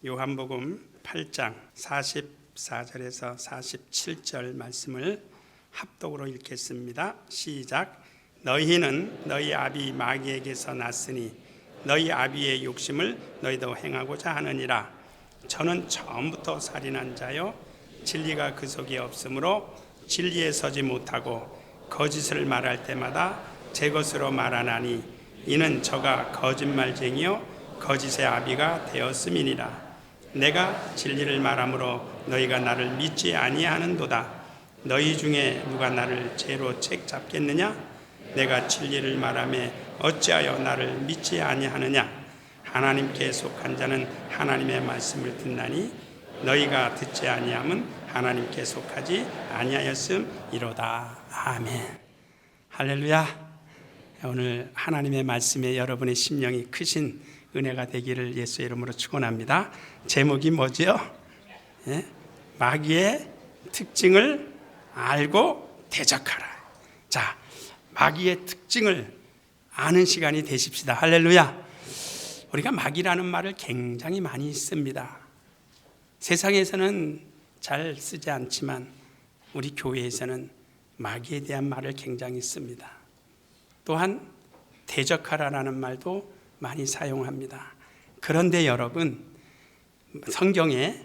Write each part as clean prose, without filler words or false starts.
요한복음 8장 44절에서 47절 말씀을 합독으로 읽겠습니다. 시작. 너희는 너희 아비 마귀에게서 났으니 너희 아비의 욕심을 너희도 행하고자 하느니라. 저는 처음부터 살인한 자요 진리가 그 속에 없으므로 진리에 서지 못하고 거짓을 말할 때마다 제 것으로 말하나니 이는 저가 거짓말쟁이요 거짓의 아비가 되었음이니라. 내가 진리를 말하므로 너희가 나를 믿지 아니하는도다. 너희 중에 누가 나를 죄로 책잡겠느냐? 내가 진리를 말하매 어찌하여 나를 믿지 아니하느냐? 하나님께 속한 자는 하나님의 말씀을 듣나니 너희가 듣지 아니함은 하나님께 속하지 아니하였음이로다. 아멘. 할렐루야. 오늘 하나님의 말씀에 여러분의 심령이 크신 은혜가 되기를 예수의 이름으로 축원합니다. 제목이 뭐죠? 마귀의 특징을 알고 대적하라. 자, 마귀의 특징을 아는 시간이 되십시다. 할렐루야. 우리가 마귀라는 말을 굉장히 많이 씁니다. 세상에서는 잘 쓰지 않지만 우리 교회에서는 마귀에 대한 말을 굉장히 씁니다. 또한 대적하라라는 말도 많이 사용합니다. 그런데 여러분, 성경에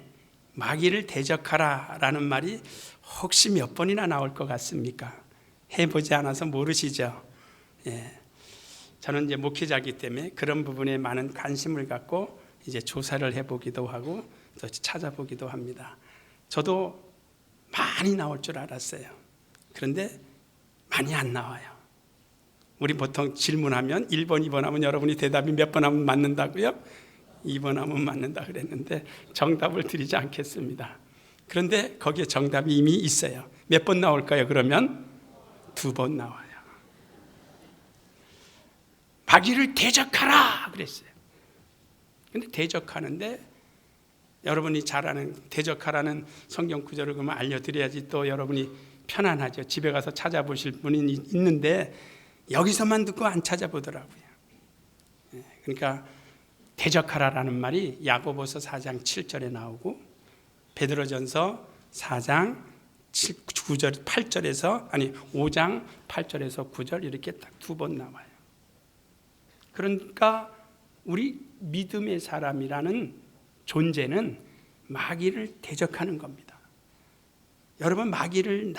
마귀를 대적하라라는 말이 혹시 몇 번이나 나올 것 같습니까? 해보지 않아서 모르시죠? 저는 이제 목회자이기 때문에 그런 부분에 많은 관심을 갖고 이제 조사를 해보기도 하고 또 찾아보기도 합니다. 저도 많이 나올 줄 알았어요. 그런데 많이 안 나와요. 우리 보통 질문하면 1번, 2번 하면 여러분이 대답이 몇 번 하면 맞는다고요? 2번 하면 맞는다 그랬는데 정답을 드리지 않겠습니다. 그런데 거기에 정답이 이미 있어요. 몇 번 나올까요? 그러면 2번 나와요. 마귀를 대적하라 그랬어요. 근데 대적하는데 여러분이 잘 아는 대적하라는 성경 구절을 그러면 알려드려야지 또 여러분이 편안하죠. 집에 가서 찾아보실 분이 있는데 여기서만 듣고 안 찾아보더라고요. 그러니까 대적하라라는 말이 야고보서 4장 7절에 나오고 베드로전서 4장 9절 8절에서 5장 8절에서 9절 이렇게 딱 2번 나와요. 그러니까 우리 믿음의 사람이라는 존재는 마귀를 대적하는 겁니다. 여러분 마귀를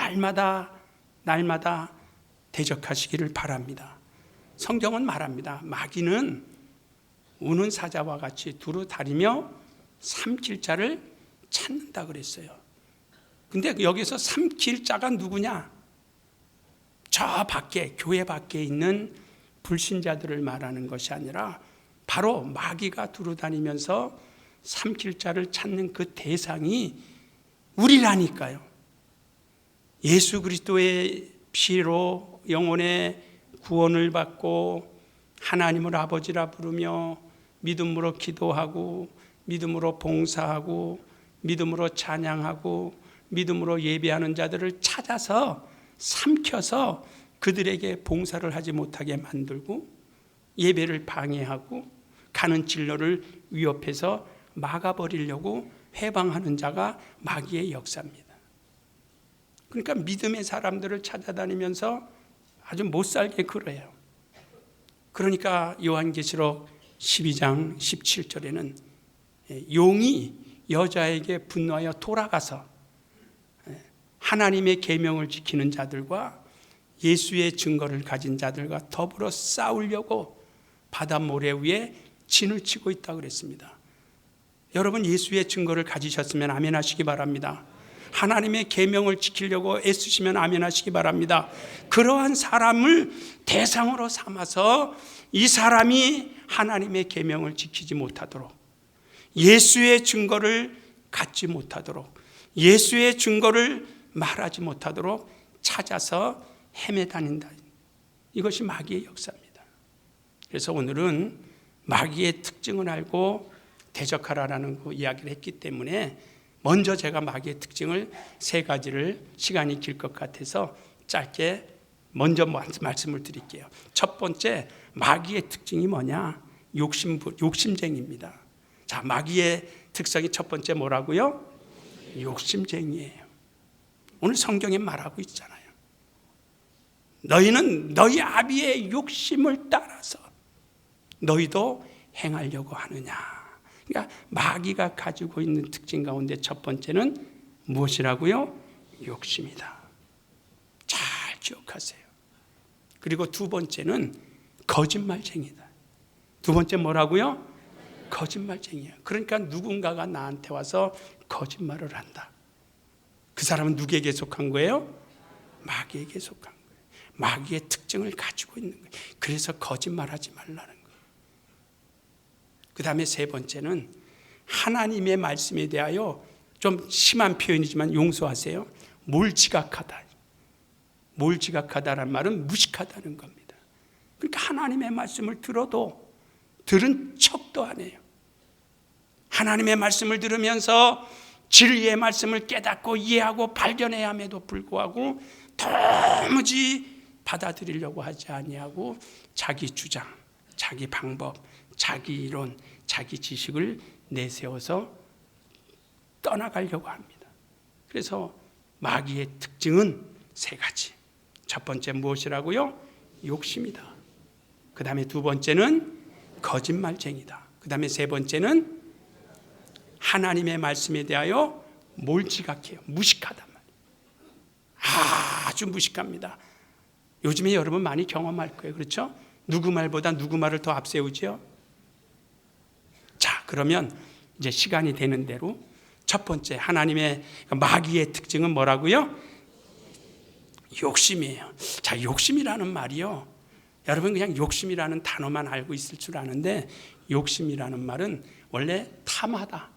날마다 대적하시기를 바랍니다. 성경은 말합니다. 마귀는 우는 사자와 같이 두루 다니며 삼킬 자를 찾는다 그랬어요. 근데 여기서 삼킬 자가 누구냐? 저 밖에, 교회 밖에 있는 불신자들을 말하는 것이 아니라 바로 마귀가 두루 다니면서 삼킬 자를 찾는 그 대상이 우리라니까요. 예수 그리스도의 피로 영혼의 구원을 받고 하나님을 아버지라 부르며 믿음으로 기도하고 믿음으로 봉사하고 믿음으로 찬양하고 믿음으로 예배하는 자들을 찾아서 삼켜서 그들에게 봉사를 하지 못하게 만들고 예배를 방해하고 가는 진로를 위협해서 막아버리려고 해방하는 자가 마귀의 역사입니다. 그러니까 믿음의 사람들을 찾아다니면서 아주 못살게 그래요. 그러니까 요한계시록 12장 17절에는 용이 여자에게 분노하여 돌아가서 하나님의 계명을 지키는 자들과 예수의 증거를 가진 자들과 더불어 싸우려고 바다 모래 위에 진을 치고 있다고 그랬습니다. 여러분 예수의 증거를 가지셨으면 아멘 하시기 바랍니다. 하나님의 계명을 지키려고 애쓰시면 아멘 하시기 바랍니다. 그러한 사람을 대상으로 삼아서 이 사람이 하나님의 계명을 지키지 못하도록 예수의 증거를 갖지 못하도록 예수의 증거를 말하지 못하도록 찾아서 헤매다닌다. 이것이 마귀의 역사입니다. 그래서 오늘은 마귀의 특징을 알고 대적하라라는 그 이야기를 했기 때문에 먼저 제가 마귀의 특징을 3가지를 시간이 길 것 같아서 짧게 먼저 말씀을 드릴게요. 첫 번째, 마귀의 특징이 뭐냐? 욕심쟁이입니다. 자, 마귀의 특성이 첫 번째 뭐라고요? 욕심쟁이에요. 오늘 성경에 말하고 있잖아요. 너희는 너희 아비의 욕심을 따라서 너희도 행하려고 하느냐. 그러니까 마귀가 가지고 있는 특징 가운데 첫 번째는 무엇이라고요? 욕심이다. 잘 기억하세요. 그리고 두 번째는 거짓말쟁이다. 두 번째 뭐라고요? 거짓말쟁이야. 그러니까 누군가가 나한테 와서 거짓말을 한다. 그 사람은 누구에게 속한 거예요? 마귀에게 속한 거예요. 마귀의 특징을 가지고 있는 거예요. 그래서 거짓말하지 말라는 거예요. 그 다음에 세 번째는 하나님의 말씀에 대하여 좀 심한 표현이지만 용서하세요. 몰지각하다. 몰지각하다라는 말은 무식하다는 겁니다. 그러니까 하나님의 말씀을 들어도 들은 척도 안 해요. 하나님의 말씀을 들으면서 진리의 말씀을 깨닫고 이해하고 발견해야 함에도 불구하고 도무지 받아들이려고 하지 아니하고 자기 주장, 자기 방법, 자기 이론, 자기 지식을 내세워서 떠나가려고 합니다. 그래서 마귀의 특징은 세 가지. 첫 번째 무엇이라고요? 욕심이다. 그 다음에 두 번째는 거짓말쟁이다. 그 다음에 세 번째는 하나님의 말씀에 대하여 몰지각해요. 무식하단 말이에요. 아주 무식합니다. 요즘에 여러분 많이 경험할 거예요. 그렇죠? 누구 말보다 누구 말을 더 앞세우죠? 자, 그러면 이제 시간이 되는 대로 첫 번째 하나님의 마귀의 특징은 뭐라고요? 욕심이에요. 자, 욕심이라는 말이요. 여러분 그냥 욕심이라는 단어만 알고 있을 줄 아는데 욕심이라는 말은 원래 탐하다.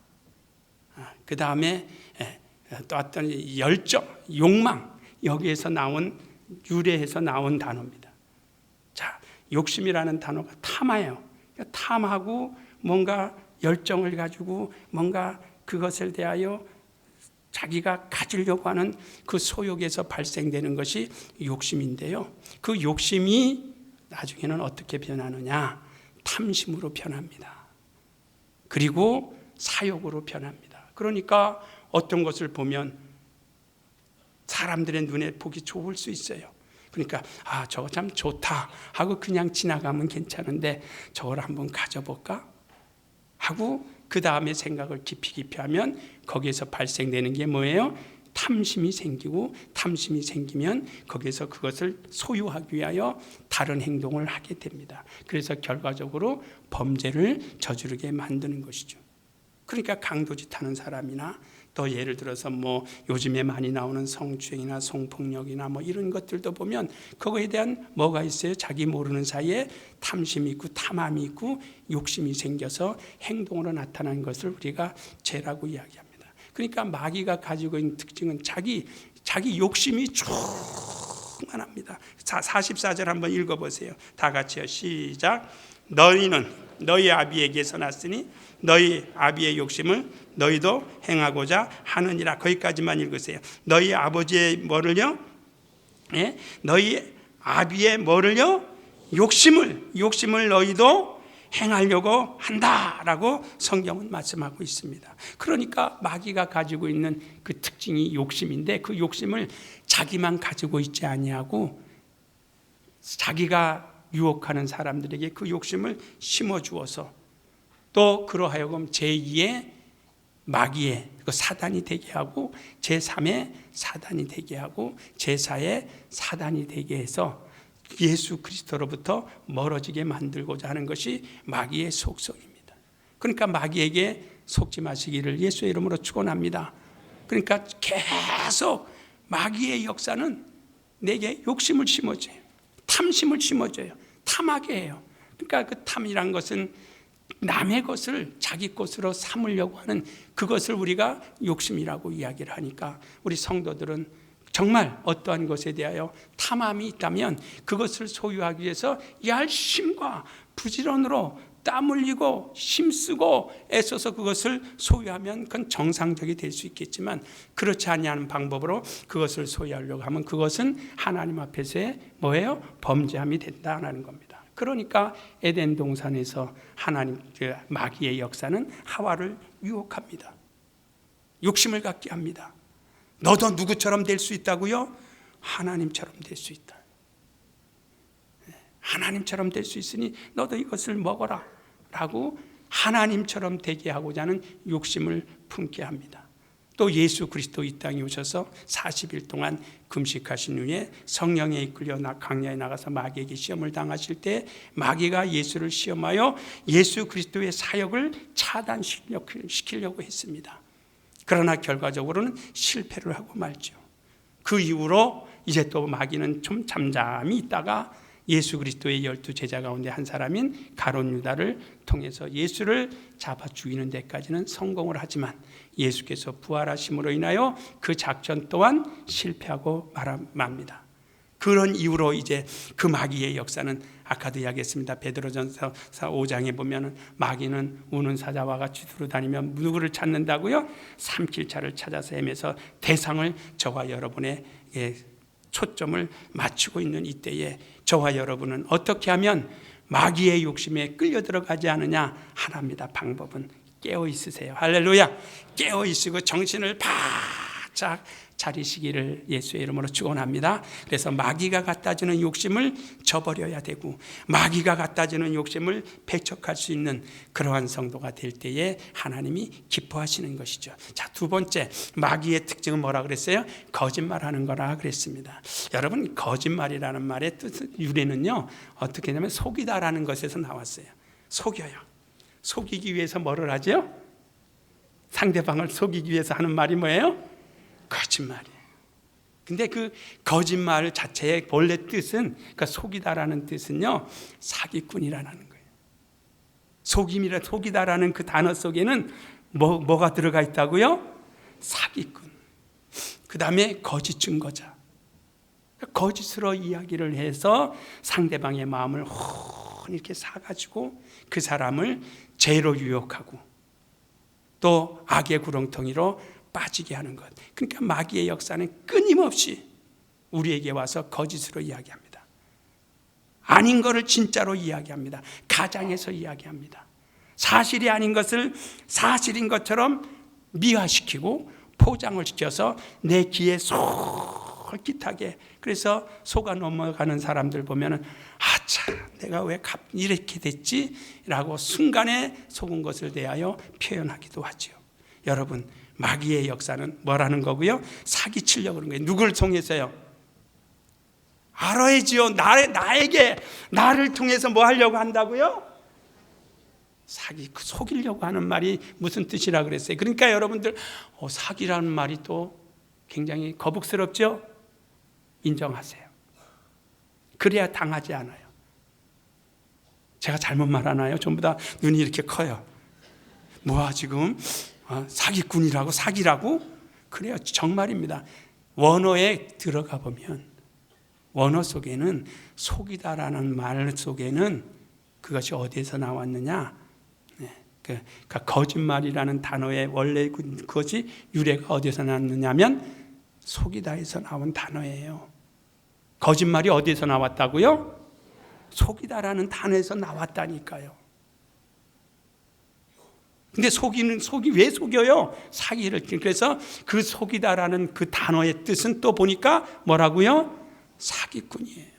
그 다음에 또 어떤 열정, 욕망 여기에서 나온 유래해서 나온 단어입니다. 자, 욕심이라는 단어가 탐해요. 그러니까 탐하고 뭔가 열정을 가지고 뭔가 그것을 대하여 자기가 가지려고 하는 그 소욕에서 발생되는 것이 욕심인데요. 그 욕심이 나중에는 어떻게 변하느냐? 탐심으로 변합니다. 그리고 사욕으로 변합니다. 그러니까 어떤 것을 보면 사람들의 눈에 보기 좋을 수 있어요. 그러니까 저거 참 좋다 하고 그냥 지나가면 괜찮은데 저걸 한번 가져볼까? 하고 그 다음에 생각을 깊이 하면 거기에서 발생되는 게 뭐예요? 탐심이 생기고 탐심이 생기면 거기에서 그것을 소유하기 위하여 다른 행동을 하게 됩니다. 그래서 결과적으로 범죄를 저지르게 만드는 것이죠. 그러니까 강도짓 하는 사람이나 또 예를 들어서 뭐 요즘에 많이 나오는 성추행이나 성폭력이나 뭐 이런 것들도 보면 그거에 대한 뭐가 있어요? 자기 모르는 사이에 탐심이 있고 탐함이 있고 욕심이 생겨서 행동으로 나타나는 것을 우리가 죄라고 이야기합니다. 그러니까 마귀가 가지고 있는 특징은 자기 욕심이 충만합니다. 44절 한번 읽어보세요. 다 같이요. 시작. 너희는 너희 아비에게서 났으니 너희 아비의 욕심을 너희도 행하고자 하느니라. 거기까지만 읽으세요. 너희 아버지의 뭐를요? 예? 너희 아비의 뭐를요? 욕심을 너희도 행하려고 한다라고 성경은 말씀하고 있습니다. 그러니까 마귀가 가지고 있는 그 특징이 욕심인데 그 욕심을 자기만 가지고 있지 아니하고 자기가 유혹하는 사람들에게 그 욕심을 심어주어서 또 그러하여금 제2의 마귀의 사단이 되게 하고 제3의 사단이 되게 하고 제4의 사단이 되게 해서 예수 그리스도로부터 멀어지게 만들고자 하는 것이 마귀의 속성입니다. 그러니까 마귀에게 속지 마시기를 예수의 이름으로 축원합니다. 그러니까 계속 마귀의 역사는 내게 욕심을 심어줘요. 탐심을 심어줘요. 탐하게 해요. 그러니까 그 탐이란 것은 남의 것을 자기 것으로 삼으려고 하는 그것을 우리가 욕심이라고 이야기를 하니까 우리 성도들은 정말 어떠한 것에 대하여 탐함이 있다면 그것을 소유하기 위해서 열심과 부지런으로 땀 흘리고 힘쓰고 애써서 그것을 소유하면 그건 정상적이 될 수 있겠지만 그렇지 아니하는 방법으로 그것을 소유하려고 하면 그것은 하나님 앞에서의 뭐예요? 범죄함이 된다는 겁니다. 그러니까 에덴 동산에서 하나님 마귀의 역사는 하와를 유혹합니다. 욕심을 갖게 합니다. 너도 누구처럼 될 수 있다고요? 하나님처럼 될 수 있다. 하나님처럼 될 수 있으니 너도 이것을 먹어라 라고 하나님처럼 되게 하고자 하는 욕심을 품게 합니다. 또 예수 그리스도 이 땅에 오셔서 40일 동안 금식하신 후에 성령에 이끌려 광야에 나가서 마귀에게 시험을 당하실 때 마귀가 예수를 시험하여 예수 그리스도의 사역을 차단시키려고 했습니다. 그러나 결과적으로는 실패를 하고 말죠. 그 이후로 이제 또 마귀는 좀 잠잠히 있다가 예수 그리스도의 12 제자 가운데 한 사람인 가룟 유다를 통해서 예수를 잡아 죽이는 데까지는 성공을 하지만 예수께서 부활하심으로 인하여 그 작전 또한 실패하고 맙니다. 그런 이후로 이제 그 마귀의 역사는 아까도 이야기했습니다. 베드로전서 5장에 보면 마귀는 우는 사자와 같이 두루다니며 누구를 찾는다고요? 삼킬 자를 찾아서 헤매서 대상을 저와 여러분의 초점을 맞추고 있는 이때에 저와 여러분은 어떻게 하면 마귀의 욕심에 끌려 들어가지 않느냐? 하나입니다. 방법은 깨어 있으세요. 할렐루야. 깨어 있으고 정신을 바짝 차리시기를 예수의 이름으로 축원합니다. 그래서 마귀가 갖다주는 욕심을 저버려야 되고 마귀가 갖다주는 욕심을 배척할 수 있는 그러한 성도가 될 때에 하나님이 기뻐하시는 것이죠. 자, 두 번째, 마귀의 특징은 뭐라 그랬어요? 거짓말하는 거라 그랬습니다. 여러분, 거짓말이라는 말의 뜻 유래는요 어떻게 되냐면 속이다라는 것에서 나왔어요. 속여요. 속이기 위해서 뭐를 하죠? 상대방을 속이기 위해서 하는 말이 뭐예요? 거짓말이에요. 근데 그 거짓말 자체의 원래 뜻은, 그러니까 속이다라는 뜻은요 사기꾼이라는 거예요. 속이다라는 그 단어 속에는 뭐가 들어가 있다고요? 사기꾼. 그 다음에 거짓 증거자. 거짓으로 이야기를 해서 상대방의 마음을 이렇게 사가지고 그 사람을 죄로 유혹하고 또 악의 구렁텅이로 빠지게 하는 것. 그러니까 마귀의 역사는 끊임없이 우리에게 와서 거짓으로 이야기합니다. 아닌 것을 진짜로 이야기합니다. 가장해서 이야기합니다. 사실이 아닌 것을 사실인 것처럼 미화시키고 포장을 시켜서 내 귀에 솔깃하게. 그래서 속아 넘어가는 사람들 보면은 아차, 내가 왜 이렇게 됐지? 라고 순간에 속은 것을 대하여 표현하기도 하죠. 여러분, 마귀의 역사는 뭐라는 거고요? 사기치려고 그러는 거예요. 누굴 통해서요? 알아야지요. 나를 통해서 뭐 하려고 한다고요? 속이려고 하는 말이 무슨 뜻이라 그랬어요? 그러니까 여러분들 사기라는 말이 또 굉장히 거북스럽죠? 인정하세요. 그래야 당하지 않아요. 제가 잘못 말하나요? 전부 다 눈이 이렇게 커요. 뭐야 지금? 사기꾼이라고? 사기라고? 그래요. 정말입니다. 원어에 들어가 보면 원어 속에는 속이다라는 말 속에는 그것이 어디에서 나왔느냐? 그러니까 거짓말이라는 단어의 원래 그것이 유래가 어디에서 나왔느냐면 속이다에서 나온 단어예요. 거짓말이 어디에서 나왔다고요? 속이다라는 단어에서 나왔다니까요. 근데 속이 왜 속여요? 사기를. 그래서 그 속이다라는 그 단어의 뜻은 또 보니까 뭐라고요? 사기꾼이에요.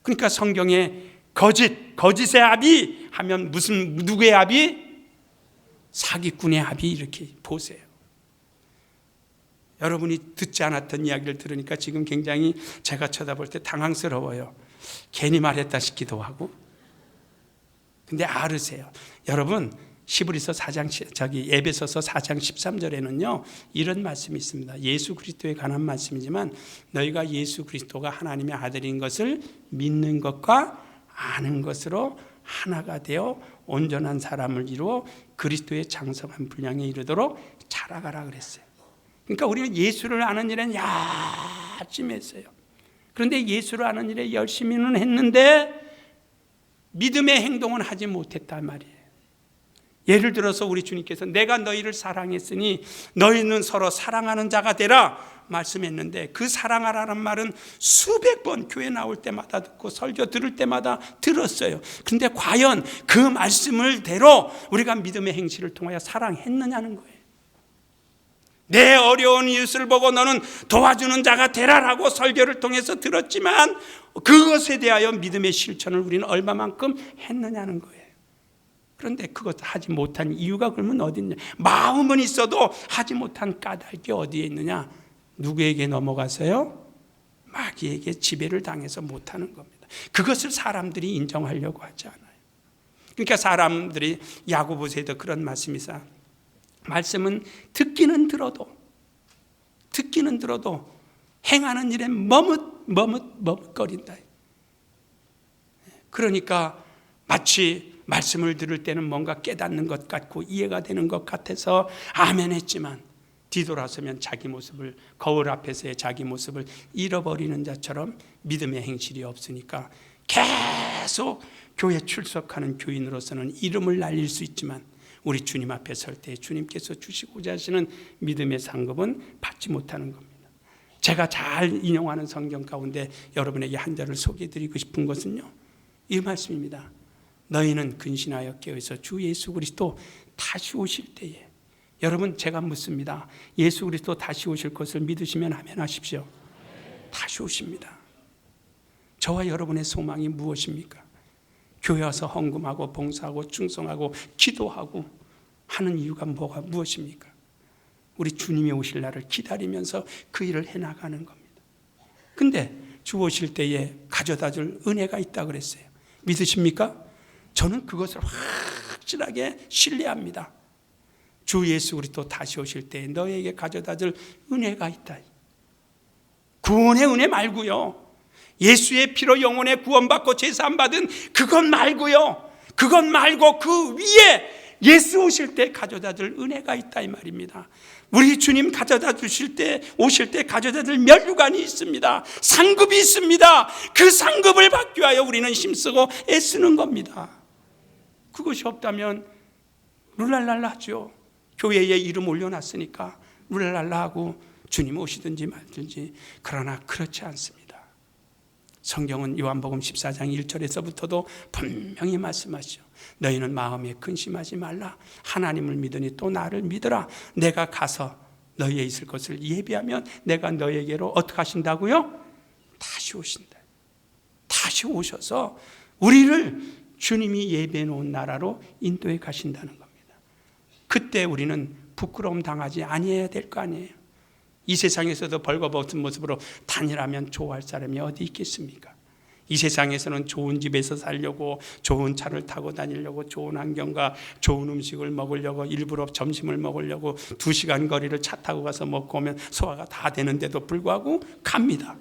그러니까 성경에 거짓의 아비 하면 누구의 아비? 사기꾼의 아비. 이렇게 보세요. 여러분이 듣지 않았던 이야기를 들으니까 지금 굉장히 제가 쳐다볼 때 당황스러워요. 괜히 말했다 싶기도 하고. 근데 알으세요. 여러분, 히브리서 4장 에베소서 4장 13절에는요 이런 말씀이 있습니다. 예수 그리스도에 관한 말씀이지만 너희가 예수 그리스도가 하나님의 아들인 것을 믿는 것과 아는 것으로 하나가 되어 온전한 사람을 이루어 그리스도의 장성한 분량에 이르도록 자라가라 그랬어요. 그러니까 우리는 예수를 아는 일은 열심히 했어요. 그런데 예수를 아는 일에 열심히는 했는데 믿음의 행동은 하지 못했단 말이에요. 예를 들어서 우리 주님께서 내가 너희를 사랑했으니 너희는 서로 사랑하는 자가 되라 말씀했는데, 그 사랑하라는 말은 수백 번 교회 나올 때마다 듣고 설교 들을 때마다 들었어요. 그런데 과연 그 말씀을 대로 우리가 믿음의 행실을 통하여 사랑했느냐는 거예요. 내 어려운 이웃을 보고 너는 도와주는 자가 되라라고 설교를 통해서 들었지만 그것에 대하여 믿음의 실천을 우리는 얼마만큼 했느냐는 거예요. 그런데 그것 하지 못한 이유가 그러면 어디 있냐? 마음은 있어도 하지 못한 까닭이 어디에 있느냐? 누구에게 넘어가서요? 마귀에게 지배를 당해서 못하는 겁니다. 그것을 사람들이 인정하려고 하지 않아요. 그러니까 사람들이 야고보서에도 그런 말씀이 있어요. 말씀은 듣기는 들어도 행하는 일에 머뭇거린다. 그러니까 마치 말씀을 들을 때는 뭔가 깨닫는 것 같고 이해가 되는 것 같아서 아멘 했지만 뒤돌아서면 자기 모습을, 거울 앞에서의 자기 모습을 잃어버리는 자처럼 믿음의 행실이 없으니까 계속 교회 출석하는 교인으로서는 이름을 날릴 수 있지만 우리 주님 앞에 설 때 주님께서 주시고자 하시는 믿음의 상급은 받지 못하는 겁니다. 제가 잘 인용하는 성경 가운데 여러분에게 한 절을 소개해드리고 싶은 것은요, 이 말씀입니다. 너희는 근신하여 깨어서 주 예수 그리스도 다시 오실 때에, 여러분 제가 묻습니다. 예수 그리스도 다시 오실 것을 믿으시면 아멘 하십시오. 다시 오십니다. 저와 여러분의 소망이 무엇입니까? 교회 와서 헌금하고 봉사하고 충성하고 기도하고 하는 이유가 무엇입니까? 우리 주님이 오실 날을 기다리면서 그 일을 해나가는 겁니다. 근데 주 오실 때에 가져다 줄 은혜가 있다고 그랬어요. 믿으십니까? 저는 그것을 확실하게 신뢰합니다. 주 예수 그리스도 다시 오실 때에 너에게 가져다 줄 은혜가 있다. 구원의 은혜 말고요, 예수의 피로 영혼의 구원받고 제사함 받은 그것 말고요, 그것 말고 그 위에 예수 오실 때 가져다 줄 은혜가 있다 이 말입니다. 우리 주님 가져다 주실 때, 오실 때 가져다 줄 면류관이 있습니다. 상급이 있습니다. 그 상급을 받기 위하여 우리는 힘쓰고 애쓰는 겁니다. 그것이 없다면 룰랄랄라 하죠. 교회에 이름 올려놨으니까 룰랄랄라 하고 주님 오시든지 말든지. 그러나 그렇지 않습니다. 성경은 요한복음 14장 1절에서부터도 분명히 말씀하시죠. 너희는 마음에 근심하지 말라. 하나님을 믿으니 또 나를 믿으라. 내가 가서 너희에 있을 것을 예비하면 내가 너희에게로 어떻게 하신다고요? 다시 오신다. 다시 오셔서 우리를 주님이 예비해 놓은 나라로 인도해 가신다는 겁니다. 그때 우리는 부끄러움 당하지 아니해야 될 거 아니에요. 이 세상에서도 벌거벗은 모습으로 다니라면 좋아할 사람이 어디 있겠습니까? 이 세상에서는 좋은 집에서 살려고, 좋은 차를 타고 다니려고, 좋은 환경과 좋은 음식을 먹으려고, 일부러 점심을 먹으려고 2시간 거리를 차 타고 가서 먹고 오면 소화가 다 되는데도 불구하고 갑니다.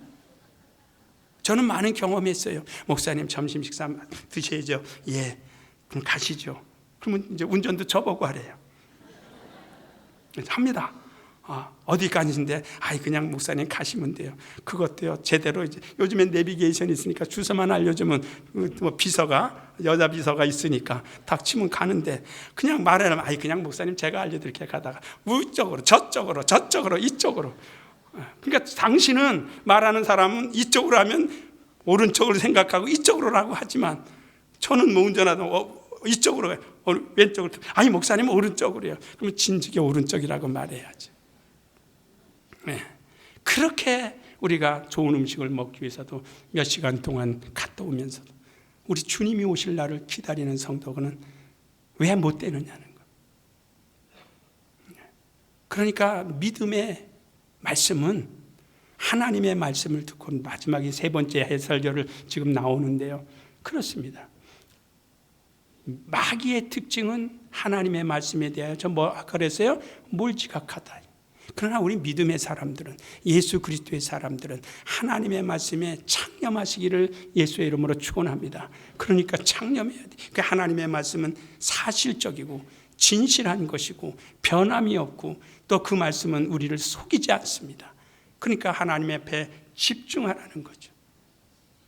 저는 많은 경험했어요. 목사님 점심 식사 드셔야죠. 예, 그럼 가시죠. 그러면 이제 운전도 저보고 하래요. 합니다. 어디 가는데 그냥 목사님 가시면 돼요. 그것도요 제대로 이제 요즘엔 내비게이션이 있으니까 주소만 알려주면 뭐 비서가, 여자 비서가 있으니까 닥치면 가는데 그냥 말하면 그냥 목사님 제가 알려드릴게 가다가 이쪽으로 저쪽으로 이쪽으로. 그러니까 당신은, 말하는 사람은 이쪽으로 하면 오른쪽으로 생각하고 이쪽으로라고 하지만 저는 뭐 운전하다 이쪽으로 가요. 왼쪽으로. 목사님 오른쪽으로요. 그러면 진즉에 오른쪽이라고 말해야죠. 네. 그렇게 우리가 좋은 음식을 먹기 위해서도 몇 시간 동안 갔다 오면서도 우리 주님이 오실 날을 기다리는 성도는 왜 못 되느냐는 것. 그러니까 믿음의 말씀은 하나님의 말씀을 듣고, 마지막에 세 번째 해설교를 지금 나오는데요. 그렇습니다. 마귀의 특징은 하나님의 말씀에 대하여 아까 그랬어요? 몰지각하다. 그러나 우리 믿음의 사람들은, 예수 그리스도의 사람들은 하나님의 말씀에 창념하시기를 예수의 이름으로 축원합니다. 그러니까 창념해야 돼. 그러니까 하나님의 말씀은 사실적이고 진실한 것이고 변함이 없고 또 그 말씀은 우리를 속이지 않습니다. 그러니까 하나님 앞에 집중하라는 거죠.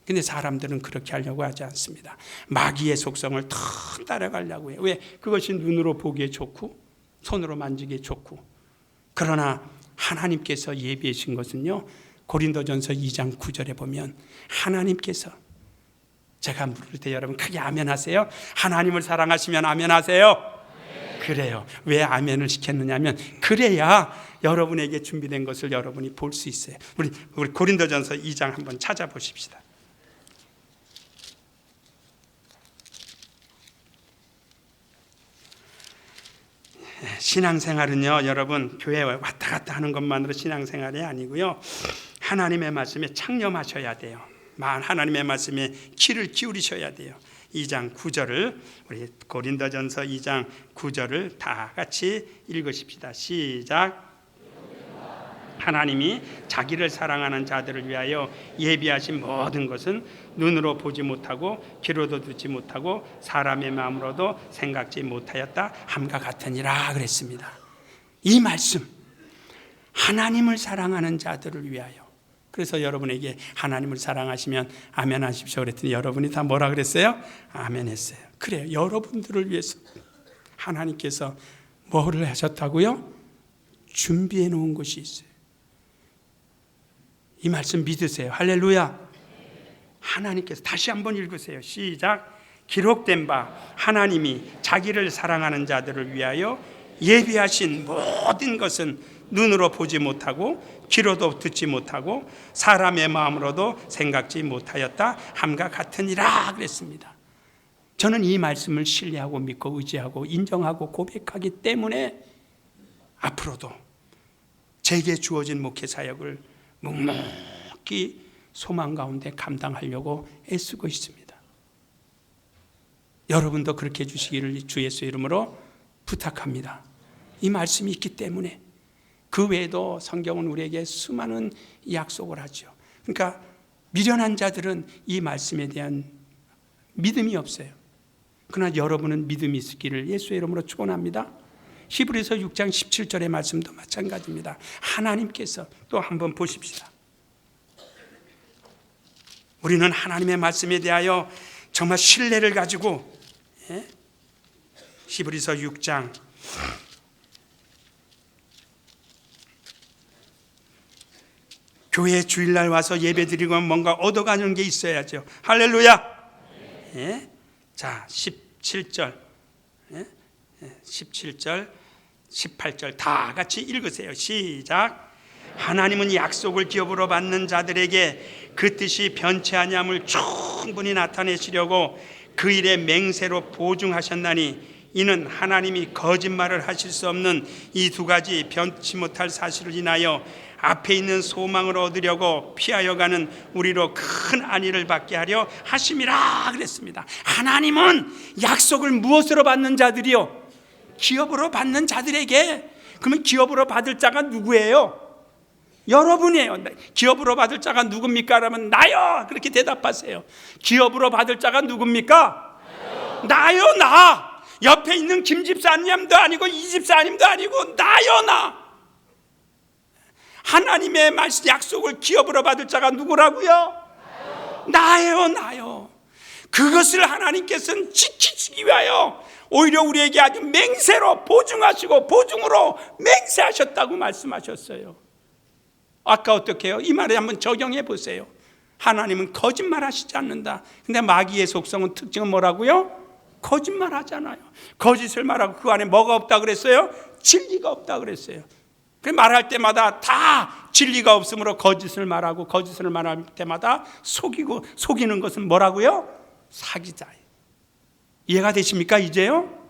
근데 사람들은 그렇게 하려고 하지 않습니다. 마귀의 속성을 더 따라가려고 해요. 왜? 그것이 눈으로 보기에 좋고 손으로 만지기에 좋고. 그러나 하나님께서 예비하신 것은요, 고린도전서 2장 9절에 보면 하나님께서, 제가 물을 때 여러분 크게 아멘 하세요. 하나님을 사랑하시면 아멘 하세요. 그래요. 왜 아멘을 시켰느냐면 그래야 여러분에게 준비된 것을 여러분이 볼 수 있어요. 우리 고린도전서 2장 한번 찾아보십시다. 신앙생활은요, 여러분 교회에 왔다 갔다 하는 것만으로 신앙생활이 아니고요, 하나님의 말씀에 창념하셔야 돼요. 하나님의 말씀에 귀를 기울이셔야 돼요. 2장 9절을, 우리 고린도전서 2장 9절을 다 같이 읽으십시다. 시작. 하나님이 자기를 사랑하는 자들을 위하여 예비하신 모든 것은 눈으로 보지 못하고 귀로도 듣지 못하고 사람의 마음으로도 생각지 못하였다 함과 같으니라 그랬습니다. 이 말씀, 하나님을 사랑하는 자들을 위하여. 그래서 여러분에게 하나님을 사랑하시면 아멘 하십시오 그랬더니 여러분이 다 뭐라 그랬어요? 아멘 했어요. 그래요. 여러분들을 위해서 하나님께서 뭐를 하셨다고요? 준비해 놓은 것이 있어요. 이 말씀 믿으세요. 할렐루야. 하나님께서, 다시 한번 읽으세요. 시작. 기록된 바 하나님이 자기를 사랑하는 자들을 위하여 예비하신 모든 것은 눈으로 보지 못하고 귀로도 듣지 못하고 사람의 마음으로도 생각지 못하였다 함과 같으니라 그랬습니다. 저는 이 말씀을 신뢰하고 믿고 의지하고 인정하고 고백하기 때문에 앞으로도 제게 주어진 목회 사역을 묵묵히 소망 가운데 감당하려고 애쓰고 있습니다. 여러분도 그렇게 해주시기를 주 예수 이름으로 부탁합니다. 이 말씀이 있기 때문에. 그 외에도 성경은 우리에게 수많은 약속을 하죠. 그러니까 미련한 자들은 이 말씀에 대한 믿음이 없어요. 그러나 여러분은 믿음이 있기를 예수의 이름으로 축원합니다. 히브리서 6장 17절의 말씀도 마찬가지입니다. 하나님께서 또 한번 보십시다. 우리는 하나님의 말씀에 대하여 정말 신뢰를 가지고, 히브리서 6장 교회 주일날 와서 예배드리고 뭔가 얻어가는 게 있어야죠. 할렐루야. 자, 17절 17절 18절 다 같이 읽으세요. 시작. 하나님은 약속을 기업으로 받는 자들에게 그 뜻이 변치 아니함을 충분히 나타내시려고 그 일에 맹세로 보증하셨나니 이는 하나님이 거짓말을 하실 수 없는 이 두 가지 변치 못할 사실을 인하여 앞에 있는 소망을 얻으려고 피하여 가는 우리로 큰 안위를 받게 하려 하심이라 그랬습니다. 하나님은 약속을 무엇으로 받는 자들이요? 기업으로 받는 자들에게. 그러면 기업으로 받을 자가 누구예요? 여러분이에요. 기업으로 받을 자가 누굽니까? 그러면 나요. 그렇게 대답하세요. 기업으로 받을 자가 누굽니까? 나요. 나. 옆에 있는 김 집사님도 아니고 이 집사님도 아니고 나요. 나. 하나님의 말씀 약속을 기업으로 받을 자가 누구라고요? 나예요. 나요. 그것을 하나님께서는 지키시기 위하여 오히려 우리에게 아주 맹세로 보증하시고 보증으로 맹세하셨다고 말씀하셨어요. 아까 어떻게 해요? 이 말에 한번 적용해 보세요. 하나님은 거짓말 하시지 않는다. 근데 마귀의 속성은 특징은 뭐라고요? 거짓말 하잖아요. 거짓을 말하고 그 안에 뭐가 없다 그랬어요? 진리가 없다 그랬어요. 말할 때마다 다 진리가 없으므로 거짓을 말하고 거짓을 말할 때마다 속이는 것은 뭐라고요? 사기자. 이해가 되십니까 이제요?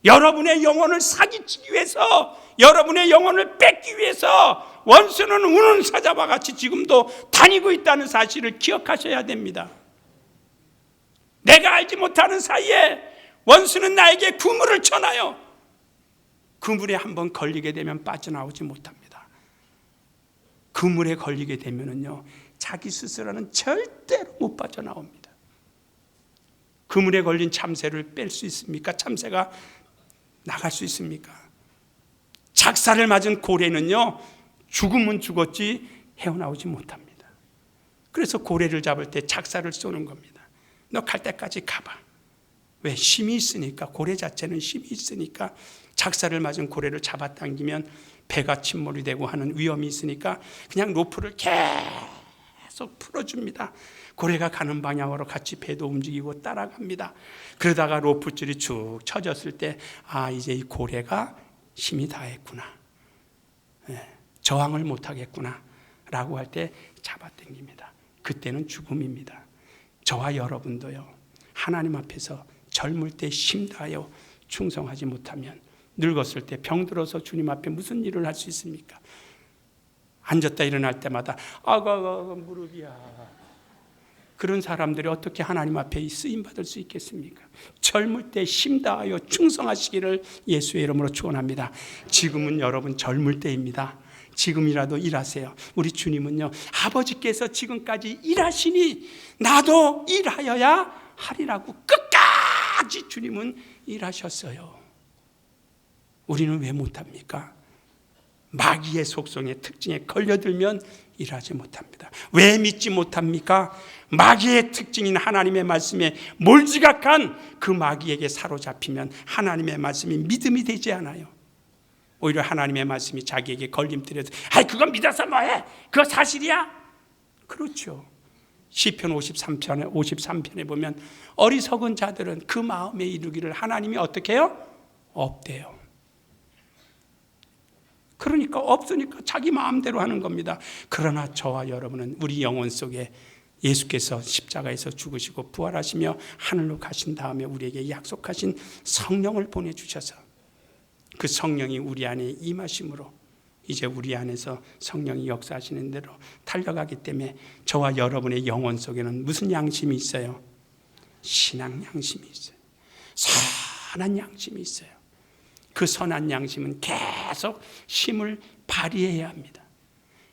여러분의 영혼을 사기치기 위해서, 여러분의 영혼을 뺏기 위해서 원수는 우는 사자와 같이 지금도 다니고 있다는 사실을 기억하셔야 됩니다. 내가 알지 못하는 사이에 원수는 나에게 그물을 쳐놔요. 그물에 한번 걸리게 되면 빠져나오지 못합니다. 그물에 걸리게 되면은요, 자기 스스로는 절대로 못 빠져나옵니다. 그물에 걸린 참새를 뺄 수 있습니까? 참새가 나갈 수 있습니까? 작사를 맞은 고래는요, 죽으면 죽었지 헤어나오지 못합니다. 그래서 고래를 잡을 때 작사를 쏘는 겁니다. 너 갈 때까지 가봐. 왜? 힘이 있으니까. 고래 자체는 힘이 있으니까 작사를 맞은 고래를 잡아당기면 배가 침몰이 되고 하는 위험이 있으니까 그냥 로프를 계속 풀어줍니다. 고래가 가는 방향으로 같이 배도 움직이고 따라갑니다. 그러다가 로프줄이 쭉 쳐졌을 때 이제 이 고래가 힘이 다했구나, 저항을 못하겠구나 라고 할 때 잡아당깁니다. 그때는 죽음입니다. 저와 여러분도요, 하나님 앞에서 젊을 때 힘다하여 충성하지 못하면 늙었을 때 병들어서 주님 앞에 무슨 일을 할 수 있습니까? 앉았다 일어날 때마다 무릎이야. 그런 사람들이 어떻게 하나님 앞에 쓰임받을 수 있겠습니까? 젊을 때 힘다하여 충성하시기를 예수의 이름으로 축원합니다. 지금은 여러분 젊을 때입니다. 지금이라도 일하세요. 우리 주님은요, 아버지께서 지금까지 일하시니 나도 일하여야 하리라고 끝까지 주님은 일하셨어요. 우리는 왜 못합니까? 마귀의 속성의 특징에 걸려들면 일하지 못합니다. 왜 믿지 못합니까? 마귀의 특징인 하나님의 말씀에 몰지각한 그 마귀에게 사로잡히면 하나님의 말씀이 믿음이 되지 않아요. 오히려 하나님의 말씀이 자기에게 걸림돌에서 그건 믿어서 뭐해? 그거 사실이야? 그렇죠. 시편 53편에 보면 어리석은 자들은 그 마음에 이루기를 하나님이 어떻게 해요? 없대요. 그러니까 없으니까 자기 마음대로 하는 겁니다. 그러나 저와 여러분은 우리 영혼 속에 예수께서 십자가에서 죽으시고 부활하시며 하늘로 가신 다음에 우리에게 약속하신 성령을 보내주셔서 그 성령이 우리 안에 임하심으로 이제 우리 안에서 성령이 역사하시는 대로 달려가기 때문에 저와 여러분의 영혼 속에는 무슨 양심이 있어요? 신앙 양심이 있어요. 선한 양심이 있어요. 그 선한 양심은 계속 힘을 발휘해야 합니다.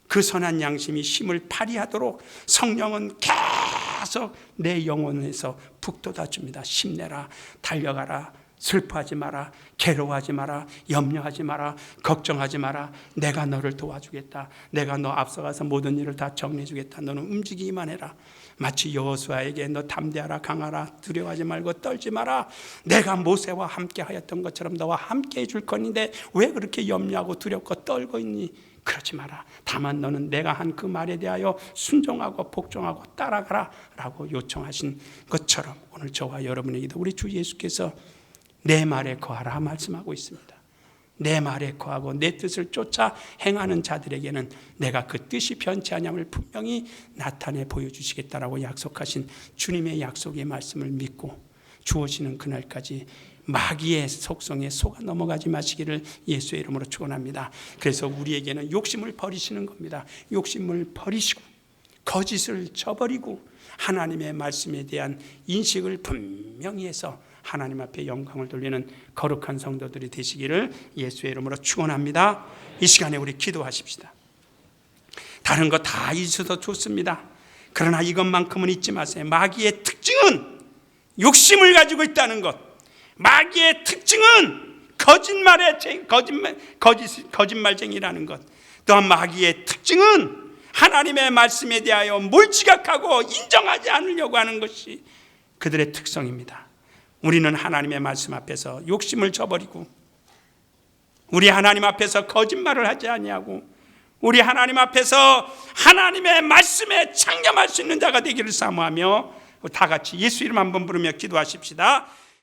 그 선한 양심이 힘을 발휘하도록 성령은 계속 내 영혼에서 북돋아 줍니다. 힘내라, 달려가라, 슬퍼하지 마라, 괴로워하지 마라, 염려하지 마라, 걱정하지 마라. 내가 너를 도와주겠다. 내가 너 앞서가서 모든 일을 다 정리해 주겠다. 너는 움직이기만 해라. 마치 여호수아에게 너 담대하라, 강하라, 두려워하지 말고 떨지 마라. 내가 모세와 함께 하였던 것처럼 너와 함께 해줄 건데 왜 그렇게 염려하고 두렵고 떨고 있니? 그러지 마라. 다만 너는 내가 한 그 말에 대하여 순종하고 복종하고 따라가라 라고 요청하신 것처럼 오늘 저와 여러분에게도 우리 주 예수께서 내 말에 거하라 말씀하고 있습니다. 내 말에 거하고 내 뜻을 쫓아 행하는 자들에게는 내가 그 뜻이 변치 아니함을 분명히 나타내 보여주시겠다라고 약속하신 주님의 약속의 말씀을 믿고 주어지는 그날까지 마귀의 속성에 속아 넘어가지 마시기를 예수의 이름으로 축원합니다. 그래서 우리에게는 욕심을 버리시는 겁니다. 욕심을 버리시고 거짓을 저버리고 하나님의 말씀에 대한 인식을 분명히 해서 하나님 앞에 영광을 돌리는 거룩한 성도들이 되시기를 예수의 이름으로 축원합니다. 이 시간에 우리 기도하십시다. 다른 거 다 잊어도 좋습니다. 그러나 이것만큼은 잊지 마세요. 마귀의 특징은 욕심을 가지고 있다는 것. 마귀의 특징은 거짓말쟁이라는 것. 또한 마귀의 특징은 하나님의 말씀에 대하여 몰지각하고 인정하지 않으려고 하는 것이 그들의 특성입니다. 우리는 하나님의 말씀 앞에서 욕심을 저버리고 우리 하나님 앞에서 거짓말을 하지 아니하고 우리 하나님 앞에서 하나님의 말씀에 창념할 수 있는 자가 되기를 사모하며 다 같이 예수 이름 한번 부르며 기도하십시다.